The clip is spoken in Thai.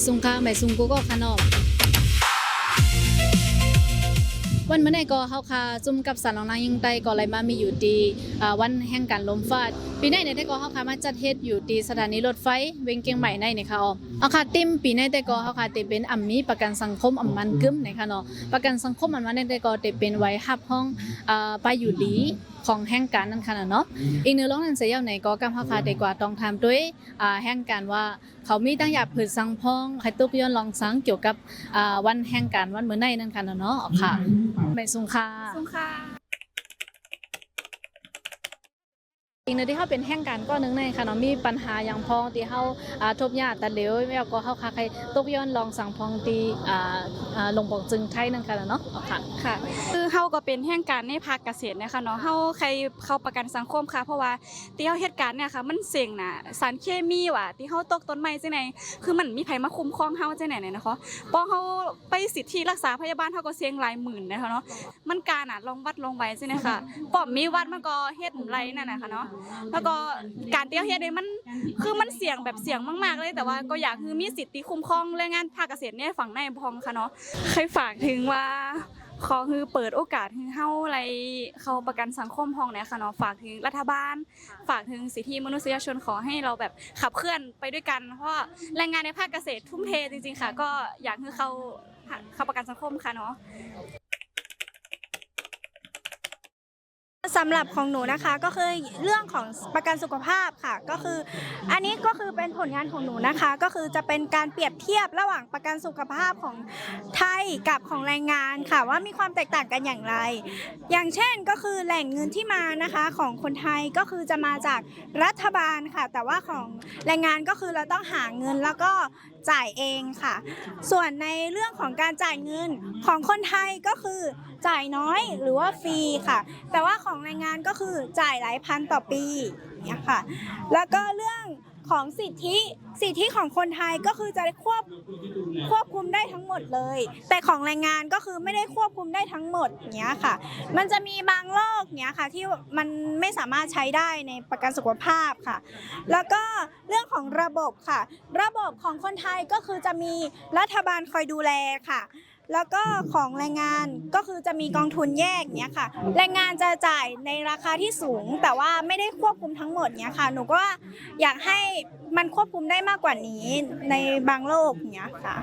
ซุงค่ะไม่ซุงกูก็ขนมวันเมื่อไหร่ก็เฮาค่ะจุ่มกับสารนองนางยิงไตก็เลยมามีอยู่ที่วันแห่งการลมฟาดปีนี้เนี่ยได้ก็เฮาค่ะมาจัดเฮ็ดอยู่ที่สถานีรถไฟเวียงเกียงใหม่ในนี่ค่ะเอาค่ะติมปีนี้ได้ก็เฮาค่ะได้เป็นอัมมีประกันสังคมอัมมันกึมนี่ค่ะเนาะประกันสังคมอันมันได้ก็ได้เป็นไว้รับห้องไปอยู่ดีของแห่งการนั่นค่ะเนาะอีกหนึ่งร้องนั้นเสียยาวไหนก็กำเฮาค่ะได้กว่าต้องทำด้วยแห่งการว่าเขามีตั้งอยากผืดสังพองให้ตุกย้อนลองสังเกี่ยวกับวันแห่งการวันมื้อในนั่นค่ะเนาะค่ะไม่สุงค่ะอีกหนึ่งที่เขาเป็นแห่งการก็นึงในค่ะเนาะมีปัญหาอย่างพองที่เขาทบยาแต่เหลวไม่เอาก็เขาค่ะใครตกย้อนลองสั่งพองที่ลงปองจึงไทยนั่นค่ะเนาะค่ะคือเฮาก็เป็นแห่งการในภาคเกษตรนะคะเนาะเฮาใครเข้าประกันสังคมค่ะเพราะว่าที่เฮาเฮ็ดการเนี่ยค่ะมันเสี่ยงน่ะสารเคมีว่ะที่เฮาตกต้นไม้จังได๋คือมันมีไผมาคุ้มครองเฮาจังได๋นะคะพอเฮาไปสิทธิรักษาพยาบาลเฮาก็เสี่ยงหลายหมื่นนะคะเนาะมันการน่ะลงวัดลงไว้จังได๋ค่ะป้อมมีวัดมันก็เฮ็ดไรนั่นน่ะค่ะเนาะแล้วก็การที่เฮาเฮ็ดนี่มันคือมันเสี่ยงแบบเสี่ยงมากๆเลยแต่ว่าก็อยากคือมีสิทธิคุ้มครองแรงงานภาคเกษตรเนี่ยฝั่งในพองค่ะเนาะเคยฝากถึงว่าขอคือเปิดโอกาสให้เฮาอะไรเขาประกันสังคมห้องเนี่ยค่ะเนาะฝากถึงรัฐบาลฝากถึงสิทธิมนุษยชนขอให้เราแบบขับเคลื่อนไปด้วยกันเพราะแรงงานในภาคเกษตรทุ่มเทจริงๆค่ะก็อยากให้เขาประกันสังคมค่ะเนาะสำหรับของหนูนะคะก็คือเรื่องของประกันสุขภาพค่ะก็คืออันนี้ก็คือเป็นผลงานของหนูนะคะก็คือจะเป็นการเปรียบเทียบระหว่างประกันสุขภาพของไทยกับของแรงงานค่ะว่ามีความแตกต่างกันอย่างไรอย่างเช่นก็คือแหล่งเงินที่มานะคะของคนไทยก็คือจะมาจากรัฐบาลค่ะแต่ว่าของแรงงานก็คือเราต้องหาเงินแล้วก็จ่ายเองค่ะส่วนในเรื่องของการจ่ายเงินของคนไทยก็คือจ่ายน้อยหรือว่าฟรีค่ะแต่ว่าของแรงงานก็คือจ่ายหลายพันต่อปีเนี่ยค่ะแล้วก็เรื่องของสิทธิของคนไทยก็คือจะควบคุมได้ทั้งหมดเลยแต่ของแรงงานก็คือไม่ได้ควบคุมได้ทั้งหมดเนี้ยค่ะมันจะมีบางโรคเนี้ยค่ะที่มันไม่สามารถใช้ได้ในประกันสุขภาพค่ะแล้วก็เรื่องของระบบค่ะระบบของคนไทยก็คือจะมีรัฐบาลคอยดูแลค่ะแล้วก็ของแรงงานก็คือจะมีกองทุนแยกเนี้ยค่ะแรงงานจะจ่ายในราคาที่สูงแต่ว่าไม่ได้ควบคุมทั้งหมดเนี้ยค่ะหนูก็อยากให้มันควบคุมได้มากกว่านี้ในบางโรคเนี้ยค่ะ